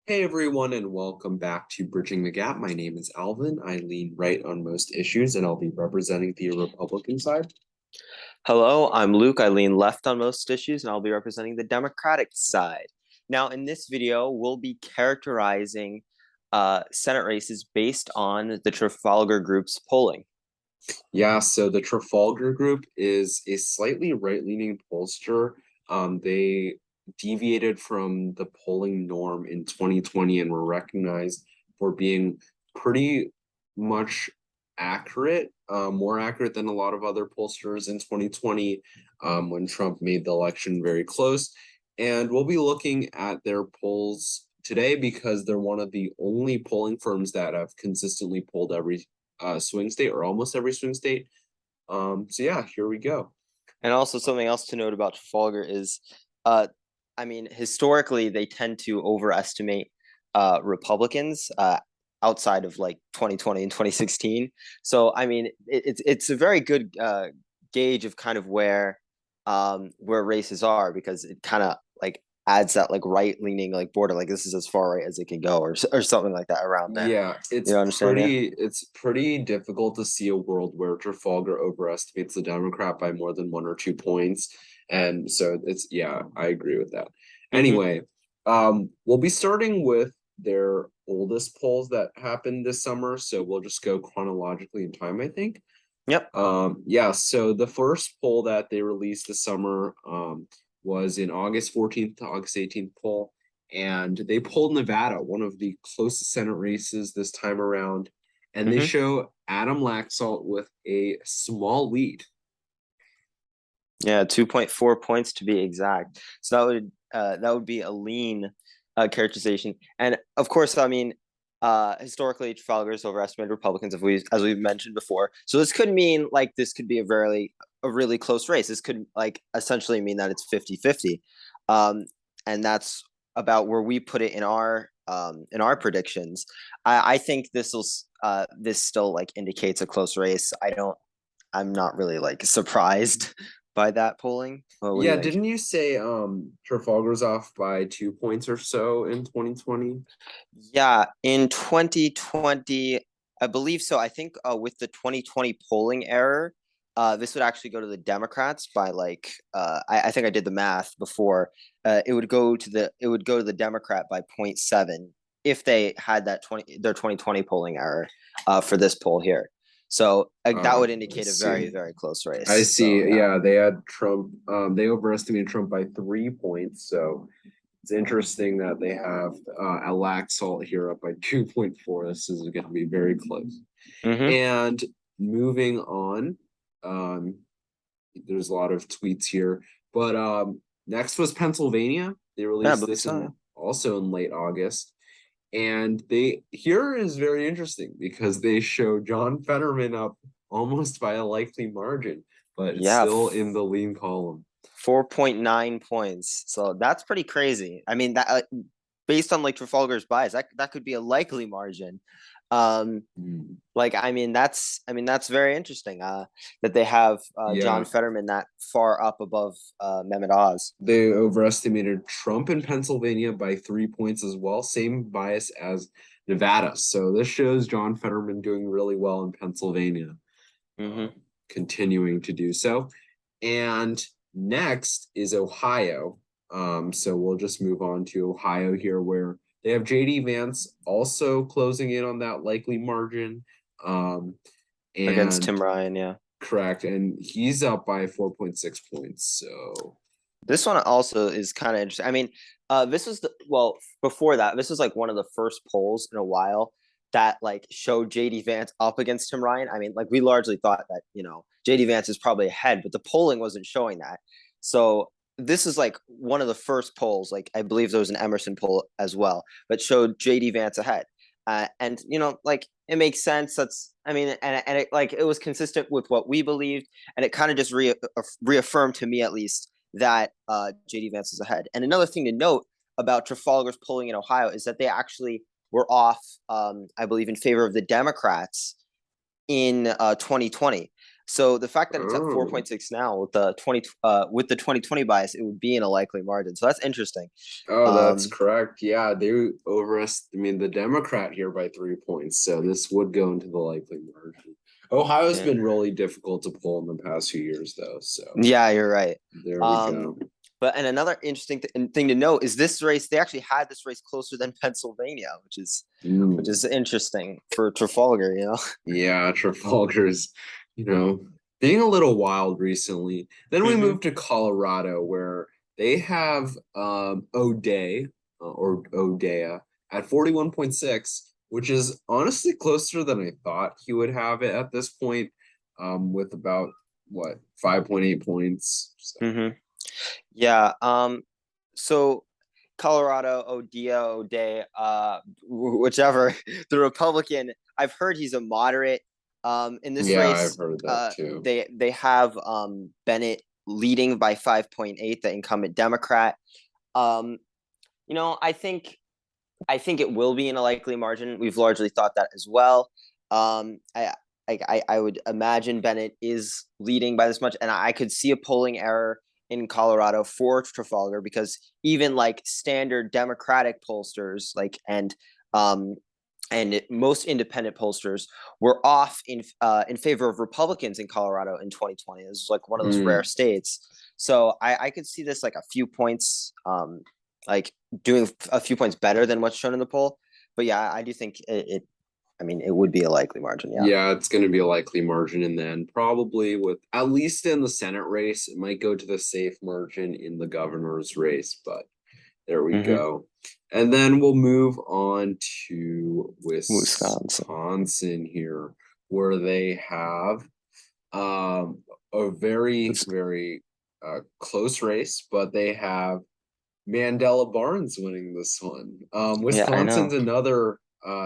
Hey everyone, and welcome back to Bridging the Gap. My name is Alvin. I lean right on most issues, and I'll be representing the Republican side. Hello, I'm Luke. I lean left on most issues, and I'll be representing the Democratic side. Now, in this video, we'll be characterizing Senate races based on the Trafalgar Group's polling. Yeah, so the Trafalgar Group is a slightly right-leaning pollster. They deviated from the polling norm in 2020 and were recognized for being pretty much accurate, more accurate than a lot of other pollsters in 2020, when Trump made the election very close. And we'll be looking at their polls today because they're one of the only polling firms that have consistently polled every swing state or almost every swing state. So yeah, here we go. And also, something else to note about Trafalgar is, I mean, historically, they tend to overestimate Republicans outside of like 2020 and 2016. So, I mean, it's a very good gauge of kind of where races are, because it kind of like adds that like right leaning like border, like this is as far right as it can go, or something like that around there. Yeah, You understand? Yeah. it's pretty difficult to see a world where Trafalgar overestimates the Democrat by more than 1 or 2 points. And so it's yeah, I agree with that. Mm-hmm. Anyway, we'll be starting with their oldest polls that happened this summer. So we'll just go chronologically in time, I think. Yep. Yeah, so the first poll that they released this summer was in August 14th to August 18th poll, and they polled Nevada, one of the closest Senate races this time around, and they Mm-hmm. show Adam Laxalt with a small lead. Yeah, 2.4 points to be exact. So that would be a lean characterization. And of course, I mean, historically, Trafalgar's overestimated Republicans, as we've mentioned before. So this could mean like this could be a really close race. This could like essentially mean that it's 50-50. And that's about where we put it in our predictions. I think this still like indicates a close race. I'm not really like surprised by that polling. Well, what do you Yeah, think? didn't you say Trafalgar's off by 2 points or so in 2020? Yeah, in 2020, I believe so. I think with the 2020 polling error, this would actually go to the Democrats by like I think I did the math before. It would go to the Democrat by zero point 0.7 if they had their 2020 polling error for this poll here. So that would I indicate a very, see. very close I race. see. So yeah. Yeah, they had Trump. They overestimated Trump by 3 points. So it's interesting that they have a Laxalt here up by 2.4. This is going to be very close. Mm-hmm. And moving on, um, there's a lot of tweets here, but next was Pennsylvania. They Yeah, I released believe this so. Yeah. in also in late August, and they here is very interesting because they show John Fetterman up almost by a likely margin, but it's Yeah, still in the lean column. 4.9 points. So that's pretty crazy. I mean, that based on like Trafalgar's bias, that could be a likely margin. Um, Hmm. like I mean that's very interesting. That they have John Yeah, Fetterman that far up above Mehmet Oz. they overestimated Trump in Pennsylvania by 3 points as well. Same bias as Nevada. So this shows John Fetterman doing really well in Pennsylvania, Mm-hmm. continuing to do so. And next is Ohio. So we'll just move on to Ohio here, where they have JD Vance also closing in on that likely margin. Um, Against and Tim Ryan. Yeah. correct, and he's up by 4.6 points. So This one also is kind of interesting. I mean, well, before that, this was like one of the first polls in a while that like showed JD Vance up against Tim Ryan. I mean, like we largely thought that, JD Vance is probably ahead, but the polling wasn't showing that. So this is like one of the first polls, like I believe there was an Emerson poll as well, that showed JD Vance ahead. And like it makes sense. I mean, and it like it was consistent with what we believed, and it kind of just reaffirmed to me at least that JD Vance is ahead. And another thing to note about Trafalgar's polling in Ohio is that they actually were off, I believe, in favor of the Democrats in 2020. So the fact that it's at Oh, 4.6 now with the 2020 bias, it would be in a likely margin. So that's interesting. oh, that's Um, correct. Yeah, they overestimated the Democrat here by 3 points, so this would go into the likely margin. Ohio's yeah, been really difficult to pull in the past few years, though. So yeah, you're right. there we Um, go. but another interesting thing to note is this race. They actually had this race closer than Pennsylvania, which Mm. is interesting for Trafalgar. Yeah, Trafalgar's, you know, being a little wild recently. Then we Hmm. moved to Colorado where they have O'Day or O'Dea at 41.6, which is honestly closer than I thought he would have it at this point, with about what 5.8 points. So, Hmm. Yeah. So Colorado, O'Day, whichever, the Republican. I've heard he's a moderate. In this yeah, I've race, heard that too. they have Bennett leading by 5.8, the incumbent Democrat. Um, I think it will be in a likely margin. We've largely thought that as well. Um, I, I would imagine Bennett is leading by this much, and I could see a polling error in Colorado for Trafalgar because even like standard Democratic pollsters, um, most independent pollsters were off in favor of Republicans in Colorado in 2020. It was like one of those rare Mm. states. So I could see this like a few points, like doing a few points better than what's shown in the poll. But yeah, I do think I mean, it would be a likely margin. Yeah. Yeah, it's going to be a likely margin, and then probably with at least in the Senate race, it might go to the safe margin in the governor's race, but there we Hmm. go. And then we'll move on to Wisconsin. Wisconsin here, where they have a very, very close race, but they have Mandela Barnes winning this one. Yeah, I know. Wisconsin's another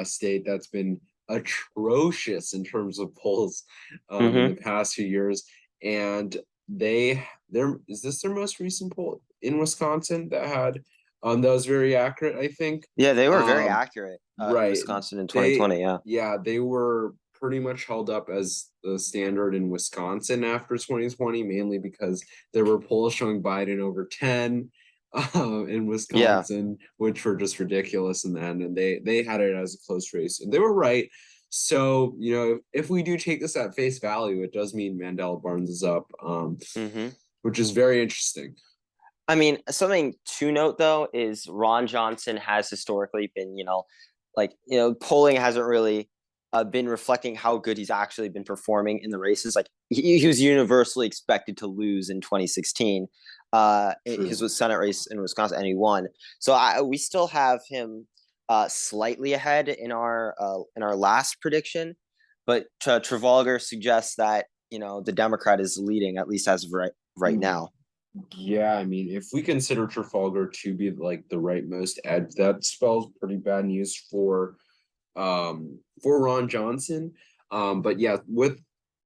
state that's been atrocious in terms of polls in the Hmm. past few years, and their is this their most recent poll in Wisconsin that had that was very accurate, I think. Yeah, they were very Um, accurate in right. Wisconsin in They 2020. Yeah. yeah, they were pretty much held up as the standard in Wisconsin after 2020, mainly because there were polls showing Biden over 10 in Yeah. Wisconsin, which were just ridiculous in the end, and they had it as a close race, and they were right. So if we do take this at face value, it does mean Mandela Barnes is up, Hmm. which is very interesting. I mean, something to note though is Ron Johnson has historically been, polling hasn't really been reflecting how good he's actually been performing in the races. Like he was universally expected to lose in 2016, his True. Senate race in Wisconsin, and he won. So we still have him slightly ahead in our last prediction, but Trafalgar suggests that the Democrat is leading at least as of right now. Yeah, I mean, if we consider Trafalgar to be like the rightmost edge, that spells pretty bad news for Ron Johnson. But yeah, with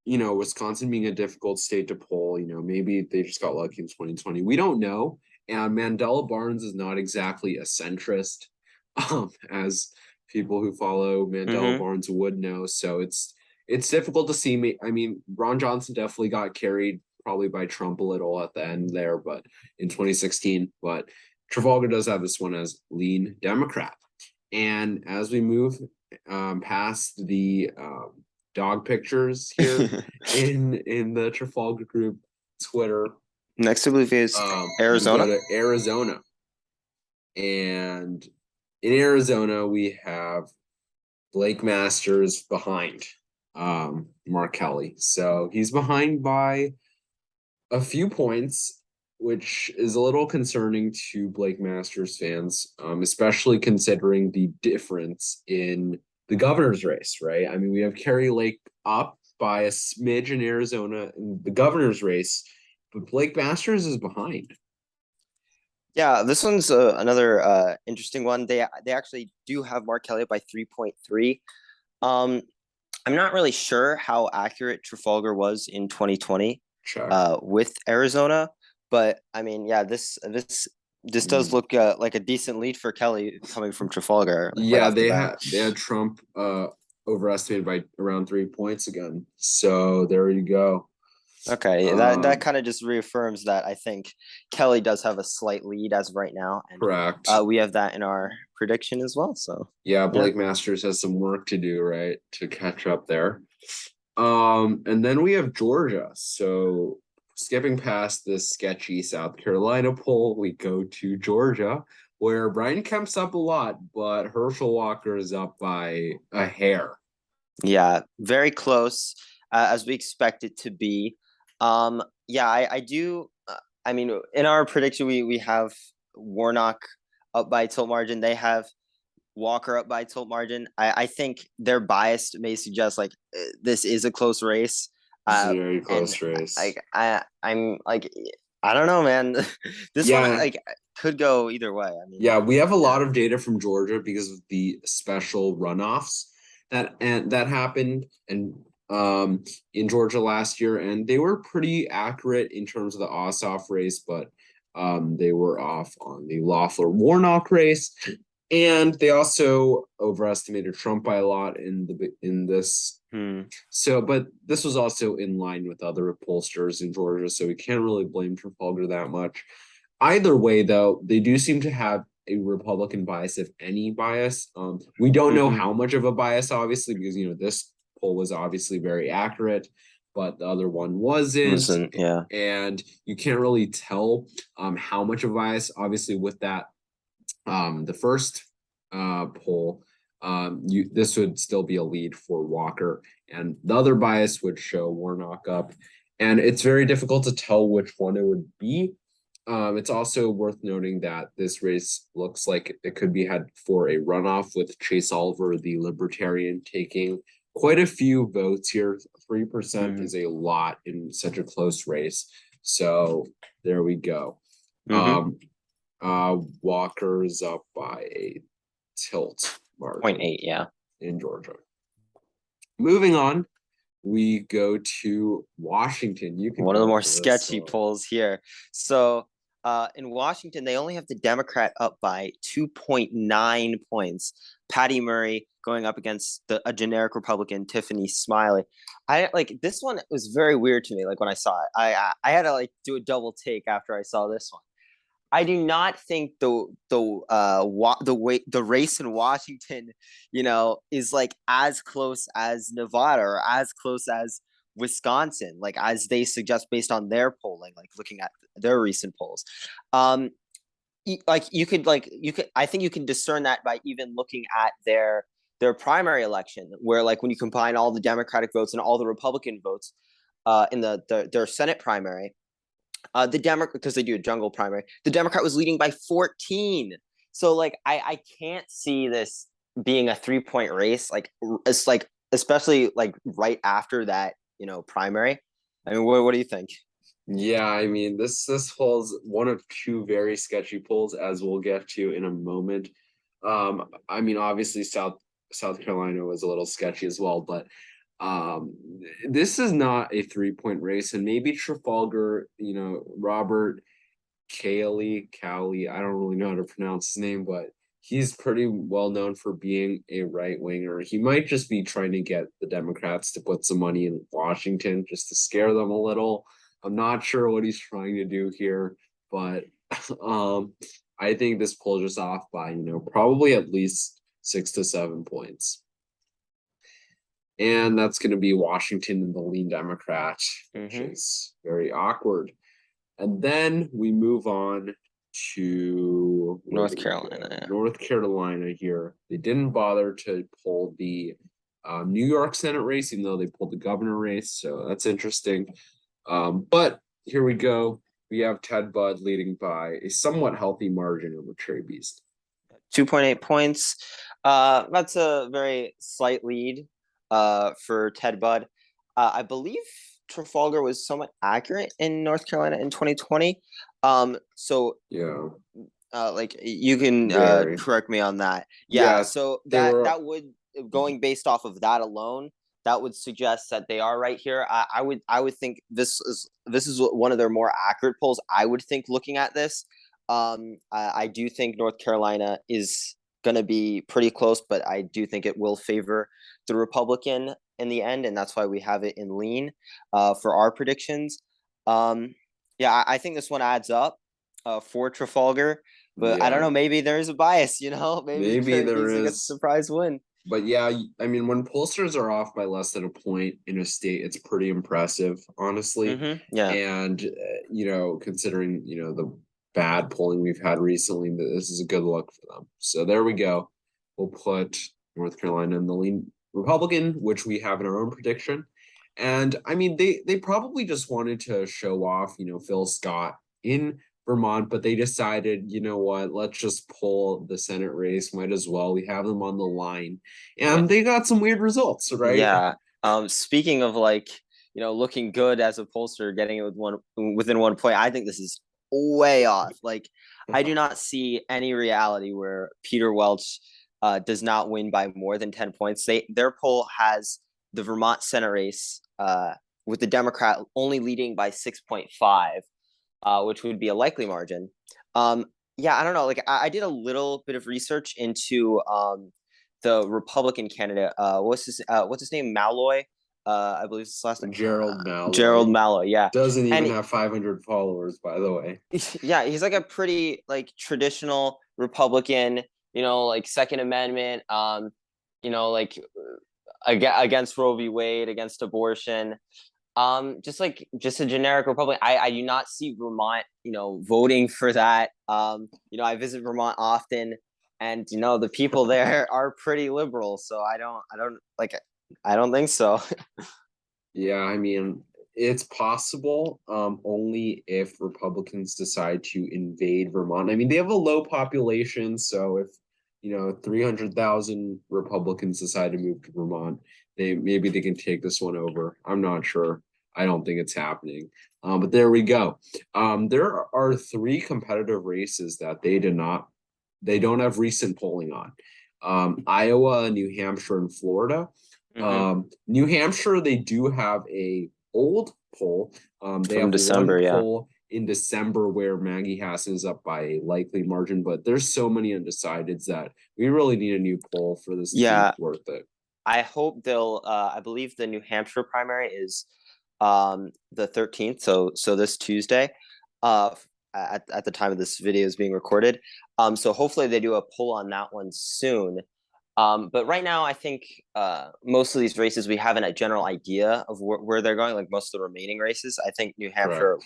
Wisconsin being a difficult state to poll, maybe they just got lucky in 2020. We don't know. And Mandela Barnes is not exactly a centrist, as people who follow Mandela Hmm. Barnes would know. So it's difficult to see me. I mean, Ron Johnson definitely got carried probably by Trump a little at the end there, but in 2016. But Trafalgar does have this one as lean Democrat. And as we move past the dog pictures here in the Trafalgar group Twitter, Next, I believe is we go Arizona. to Arizona. And in Arizona, we have Blake Masters behind Mark Kelly. So he's behind by a few points, which is a little concerning to Blake Masters fans, especially considering the difference in the governor's race, right? I mean, we have Kerry Lake up by a smidge in Arizona in the governor's race, but Blake Masters is behind. Yeah, this one's another interesting one. They actually do have Mark Kelly by 3.3. Um, I'm not really sure how accurate Trafalgar was in 2020 Check. with Arizona, but I mean, yeah, this does Mm. look like a decent lead for Kelly coming from Trafalgar. Right Yeah, off the bat. they had Trump overestimated by around 3 points again. So there you go. Okay, that Um, kind of just reaffirms that I think Kelly does have a slight lead as of right now, and correct. we have that in our prediction as well. So Yeah, yeah, Blake Masters has some work to do, right, to catch up there. And then we have Georgia. So skipping past this sketchy South Carolina poll, we go to Georgia, where Brian Kemp's up a lot, but Herschel Walker is up by a hair. yeah, very close as we expect it to be. Yeah, I do. I mean, in our prediction, we have Warnock up by tilt margin. They have Walker up by tilt margin. I think their bias may suggest like this is a close race. This is a Uh, very and close race. I'm like I don't know, man. This one Yeah, like could go either way. I mean, yeah, we have a yeah. lot of data from Georgia because of the special runoffs that happened and in Georgia last year, and they were pretty accurate in terms of the Ossoff race, but they were off on the Loeffler Warnock race, and they also overestimated Trump by a lot in this. Hmm. So, but this was also in line with other pollsters in Georgia, so we can't really blame Trafalgar that much. Either way, though, they do seem to have a Republican bias, if any bias. We don't know Mm-hmm. how much of a bias, obviously, because this poll was obviously very accurate, but the other one wasn't, Listen, yeah. and you can't really tell how much of a bias. Obviously, with that, the first poll, you this would still be a lead for Walker, and the other bias would show Warnock up, and it's very difficult to tell which one it would be. It's also worth noting that this race looks like it could be had for a runoff with Chase Oliver, the Libertarian, taking quite a few votes here. 3% Mm-hmm. is a lot in such a close race. So there we go. Mm-hmm. Um, Walker's up by a tilt Point margin 8, yeah. in Georgia. Moving on, we go to Washington. You can One of the go more for this sketchy one. polls here. So in Washington, they only have the Democrat up by 2.9 points. Patty Murray going up against a generic Republican, Tiffany Smiley. I like this one was very weird to me. Like when I saw it, I had to like do a double take after I saw this one. I do not think the race in Washington, is like as close as Nevada or as close as Wisconsin, like as they suggest based on their polling, like looking at their recent polls. Um, I think you can discern that by even looking at their primary election, where like when you combine all the Democratic votes and all the Republican votes in their Senate primary, the Democrat, because they do a jungle primary, the Democrat was leading by 14. So like I can't see this being a 3 point race. Like it's like especially like right after that, primary. I mean, what do you think? Yeah, I mean this polls one of two very sketchy polls, as we'll get to in a moment. I mean obviously South Carolina was a little sketchy as well, but um this is not a 3 point race, and maybe Trafalgar, Robert Cowley, I don't really know how to pronounce his name, but he's pretty well known for being a right winger. He might just be trying to get the Democrats to put some money in Washington just to scare them a little. I'm not sure what he's trying to do here, but um, I think this poll just off by, probably at least 6 to 7 points. And that's going to be Washington and the lean Democrat, which Mm-hmm. is very awkward. And then we move on to where North do we Carolina. go? Yeah. North Carolina here. They didn't bother to pull the New York Senate race, even though they pulled the governor race. So that's interesting. But here we go. We have Ted Budd leading by a somewhat healthy margin over Cherry Beast. 2.8 points. That's a very slight lead for Ted Budd. I believe Trafalgar was somewhat accurate in North Carolina in 2020. So Yeah, like you can very. correct me on that. Yeah, Yes, so they were. that would going based off of that alone, that would suggest that they are right here. I would think this is one of their more accurate polls. I would think looking at this, I do think North Carolina is going to be pretty close, but I do think it will favor the Republican in the end, and that's why we have it in lean for our predictions. Yeah, I think this one adds up for Trafalgar, but I don't Yeah, know. Maybe there's a bias, you know. Maybe maybe there Beasley gets a is. surprise win. But yeah, I mean, when pollsters are off by less than a point in a state, it's pretty impressive, honestly. Yeah. And considering the bad polling we've had recently, this is a good look for them. So there we go. We'll put North Carolina in the lean Republican, which we have in our own prediction. And I mean, they probably just wanted to show off, Phil Scott in Vermont, but they decided, you know what, let's just pull the Senate race. Might as well. We have them on the line. Yeah. And they got some weird results, right? Yeah. Speaking of like, looking good as a pollster, getting it within 1 point, I think this is way off. Like, I do not see any reality where Peter Welch does not win by more than 10 points. Their poll has the Vermont Senate race with the Democrat only leading by 6.5, which would be a likely margin. Yeah, I don't know. Like, I did a little bit of research into the Republican candidate. What's his name? Malloy. I believe his last name. Gerald Malloy. Gerald Malloy. Yeah. Doesn't even And have 500 followers, by the way. yeah, he's like a pretty like traditional Republican. Like Second Amendment. Like against Roe v. Wade, against abortion. Just a generic Republican. I do not see Vermont, voting for that. I visit Vermont often, and the people there are pretty liberal. So I don't think so. Yeah, I mean, it's possible, only if Republicans decide to invade Vermont. I mean, they have a low population, so if 300,000 Republicans decide to move to Vermont, maybe they can take this one over. I'm not sure. I don't think it's happening. But there we go. There are three competitive races that they don't have recent polling on. Iowa, New Hampshire, and Florida. New Hampshire, they do have a old poll. They From have December, one yeah. poll in December where Maggie Hassan is up by a likely margin, but there's so many undecideds that we really need a new poll for this to be worth it. I hope they'll. I believe the New Hampshire primary is the 13th, so this Tuesday. At the time of this video is being recorded. So hopefully they do a poll on that one soon. But right now, I think most of these races, we have a general idea of where they're going, like most of the remaining races. I think New Hampshire,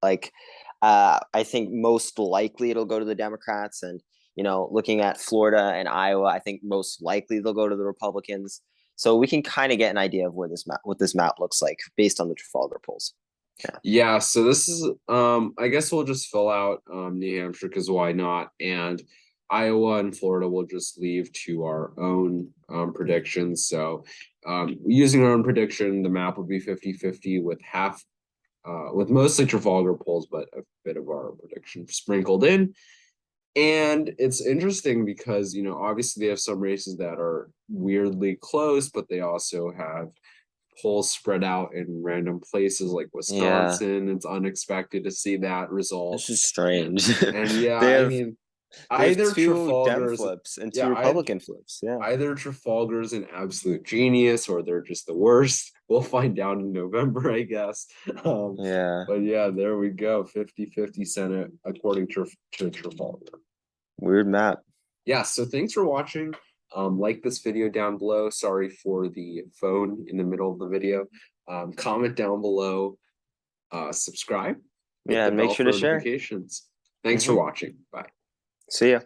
I think most likely it'll go to the Democrats. And, looking at Florida and Iowa, I think most likely they'll go to the Republicans. So we can kind of get an idea of what this map looks like based on the Trafalgar polls. Yeah, so this is I guess we'll just fill out New Hampshire because why not? And Iowa and Florida will just leave to our own predictions. So using our own prediction, the map would be 50-50 with mostly Trafalgar polls, but a bit of our prediction sprinkled in. And it's interesting because, obviously they have some races that are weirdly close, but they also have polls spread out in random places like Wisconsin. Yeah. It's unexpected to see that result. This is strange. And yeah, I mean, either two Dem flips and two Republican flips. Yeah. Either Trafalgar's an absolute genius or they're just the worst. We'll find out in November, I guess. Yeah. But yeah, there we go. 50-50 Senate according to Trafalgar. Weird map. Yeah, so thanks for watching. Like this video down below. Sorry for the phone in the middle of the video. Comment down below. Subscribe. Yeah, and make sure to share. Thanks for watching. Bye. See ya.